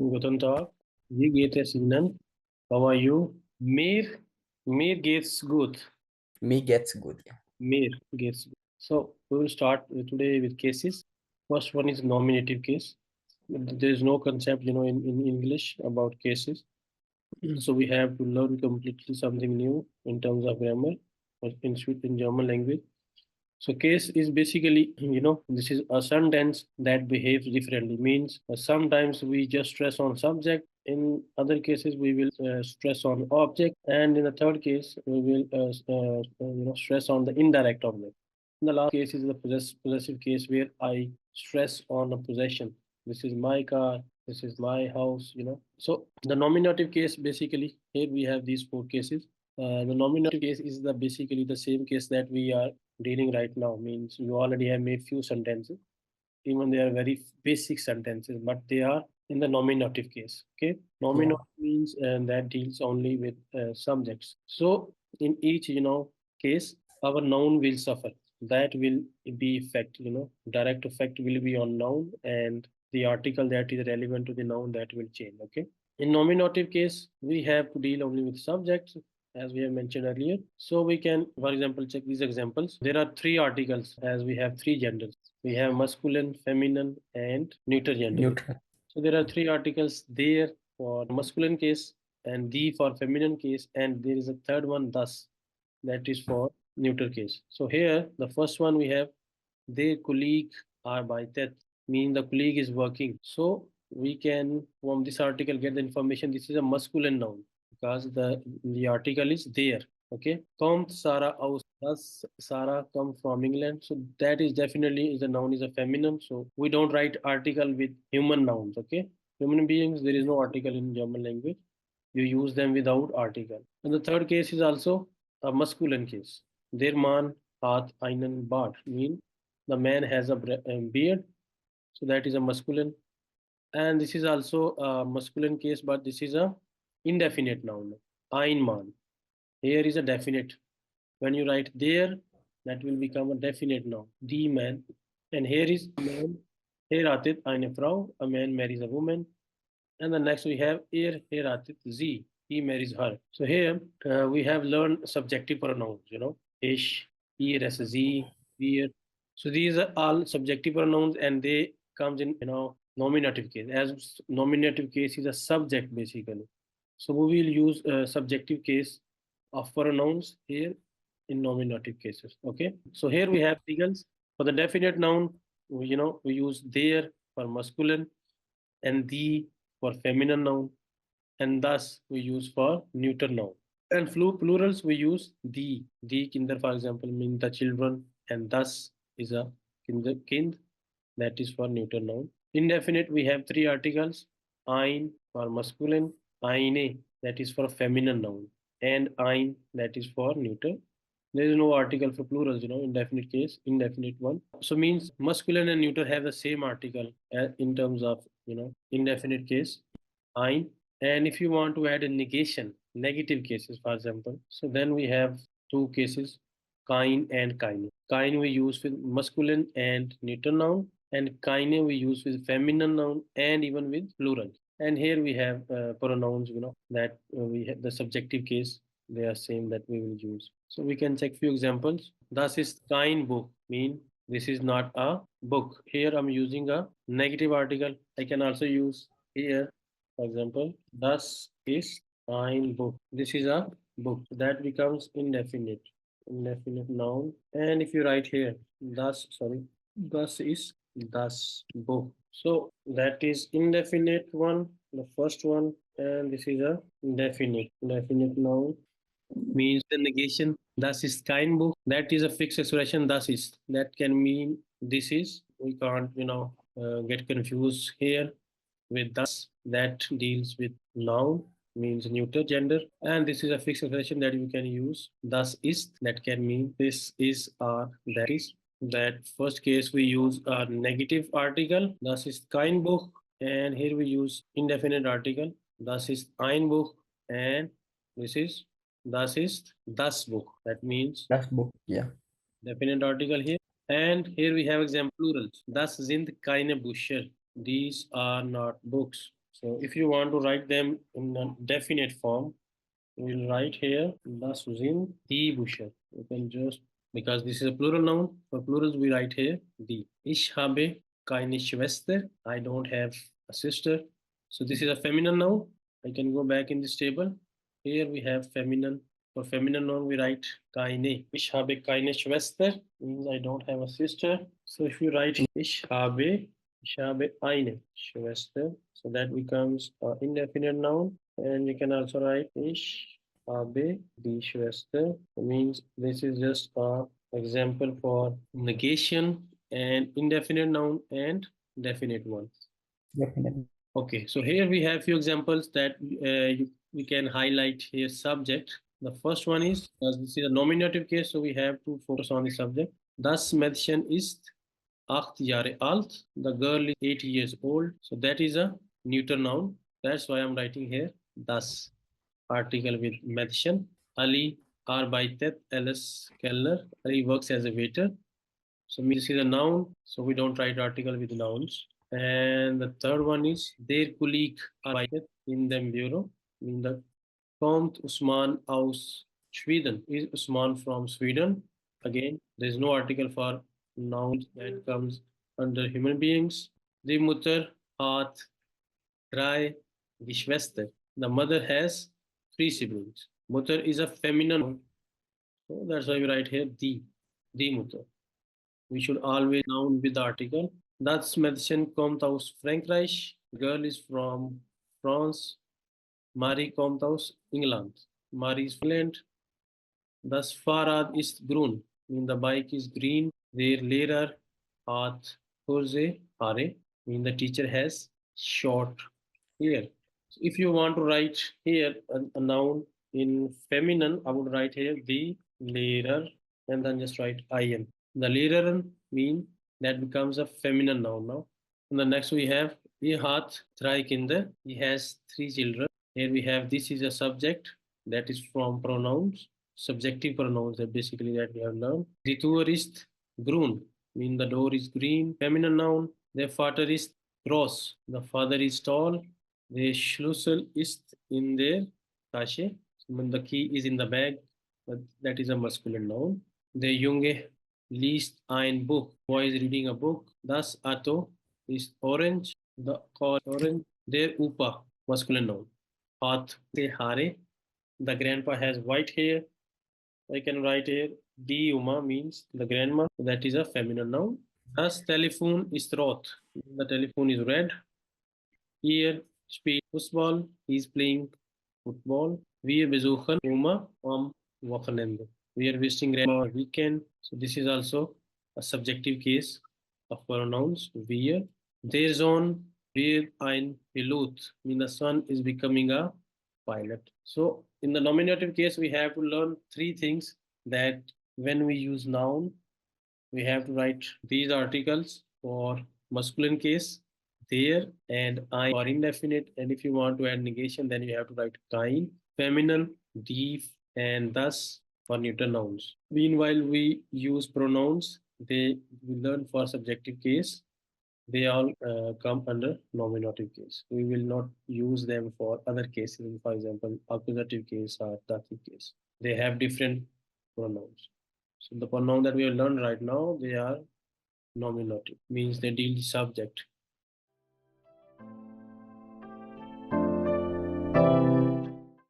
Guten Tag, wie geht es Ihnen? How are you? Mir geht's gut. Me gets good. Yeah. Mir geht's gut. So we will start today with cases. First one is nominative case. There is no concept, in English about cases. So we have to learn completely something new in terms of grammar or in German language. So case is basically, this is a sentence that behaves differently. Means sometimes we just stress on subject. In other cases, we will stress on object, and in the third case, we will stress on the indirect object. In the last case is the possessive case where I stress on a possession. This is my car. This is my house. So the nominative case basically here we have these four cases. The nominative case is the basically the same case that we are dealing right now. Means you already have made few sentences, even they are very basic sentences, but they are in the nominative case. Okay, Yeah. nominative means that deals only with subjects. So in each case, our noun will suffer. That will be effect. Direct effect will be on noun, and the article that is relevant to the noun that will change. Okay. In nominative case, we have to deal only with subjects, as we have mentioned earlier. So we can, for example, check these examples. There are three articles as we have three genders. We have masculine, feminine, and neuter gender. Neutral. So there are three articles there for masculine case and the for feminine case, and there is a third one, thus, that is for neuter case. So here, the first one we have, their colleague arbeitet, mean the colleague is working. So we can from this article get the information this is a masculine noun because the article is there. Okay, kommt Sarah aus? Does Sarah come from England? So that is definitely the noun is a feminine. So we don't write article with human nouns. Okay, human beings there is no article in German language. You use them without article. And the third case is also a masculine case. Der Mann hat einen Bart, mean the man has a beard. So that is a masculine. And this is also a masculine case, but this is a indefinite noun. Ein Mann. Here is a definite. When you write there, that will become a definite noun. The man. And here is man. Heiratet eine Frau. A man marries a woman. And then next we have heiratet sie. He marries her. So here we have learned subjective pronouns. Ich, ihr, es, sie, wir. So these are all subjective pronouns, and they comes in nominative case. As nominative case is a subject basically. So we will use subjective case of pronouns here in nominative cases. Okay. So here we have articles for the definite noun. We use there for masculine and the for feminine noun, and thus we use for neuter noun. And plurals we use the kinder, for example, mean the children, and thus is a kind, that is for neuter noun. Indefinite we have three articles: ein for masculine, eine that is for feminine noun, and ein that is for neuter. There is no article for plurals, indefinite case, indefinite one. So means masculine and neuter have the same article in terms of, indefinite case, ein. And if you want to add a negation, negative cases, for example, so then we have two cases, kein and keine. Kein we use with masculine and neuter noun, and keine we use with feminine noun and even with plural. And here we have pronouns, that we have the subjective case, they are same that we will use. So we can check few examples. Das ist kein Buch, mean this is not a book. Here I'm using a negative article. I can also use here, for example, das ist ein Buch. This is a book. That becomes indefinite noun. And if you write here, das ist das Buch. So that is indefinite one, the first one, and this is a definite noun. Means the negation, das ist kein Buch. That is a fixed expression, das ist. That can mean this is. We can't, get confused here with das. That deals with noun, means neuter gender. And this is a fixed expression that you can use. Das ist, that can mean this is or that is. That first case we use a negative article, das ist kein Buch. And here we use indefinite article, das ist ein Buch. And this is das ist das Buch. That means Das book. Yeah. definite article here. And here we have example plurals. Das sind keine Bücher. These are not books. So if you want to write them in a definite form, we'll write here das sind die Bücher. You can just, because this is a plural noun, for plurals we write here die. Ich habe keine Schwester. I don't have a sister. So this is a feminine noun. I can go back in this table. Here we have feminine. For feminine noun we write keine. Ich habe keine Schwester means I don't have a sister. So if you write ich habe eine Schwester. So that becomes an indefinite noun. And you can also write ich habe die Schwester. It means this is just a example for negation and indefinite noun and definite one. Definitely. Okay, so here we have few examples that we can highlight here subject. The first one is, as this is a nominative case, so we have to focus on the subject. Das Mädchen ist 8 Jahre alt. The girl is 8 years old. So that is a neuter noun. That's why I'm writing here das article with Mädchen. Ali arbeitet als Kellner. Ali works as a waiter. So this is a noun. So we don't write article with nouns. And the third one is their colleague arbeitet in dem Büro. In the kommt Usman aus Sweden. Is Usman from Sweden? Again, there is no article for nouns that comes under human beings. Die Mutter hat drei Geschwister. The mother has 3 siblings. Mutter is a feminine noun. So that's why we write here die Mutter. We should always noun with the article. Das Mädchen kommt aus Frankreich. Girl is from France. Marie kommt aus England. Marie is Finland. Das Fahrrad ist grün. Mean the bike is green. Their Lehrer hat kurze Haare. Mean the teacher has short hair. So if you want to write here a noun in feminine, I would write here the Lehrer and then just write in. The Lehrerin mean that becomes a feminine noun now. And the next we have he hat 3 Kinder. He has 3 children. Here we have this is a subject that is from pronouns, subjective pronouns that basically that we have learned. Die Tür ist grün, mean the door is green. Feminine noun. Der Vater ist groß. The father is tall. Der Schlüssel ist in der Tasche. When the key is in the bag, that is a masculine noun. Der Junge liest ein Buch. Boy is reading a book. Das Auto is orange. The car orange. Der Opa, masculine noun. Hat the Haare. The grandpa has white hair. I can write here die Uma means the grandma. That is a feminine noun. Das Telefon ist rot. The telephone is red. Hier spielt Fußball. He is playing football. Wir besuchen Uma am Wochenende. We are visiting grandma on weekend. So this is also a subjective case of pronouns. Wir. Der Sohn wird ein Pilot. Mean the son is becoming a pilot. So in the nominative case, we have to learn 3 things that when we use noun, we have to write these articles for masculine case, there and I for indefinite. And if you want to add negation, then you have to write kind, feminine, die, and thus for neuter nouns. Meanwhile, we use pronouns. We learn for subjective case. They all come under nominative case. We will not use them for other cases, for example, accusative case or dative case. They have different pronouns. So the pronoun that we have learned right now, they are nominative, means they deal the subject.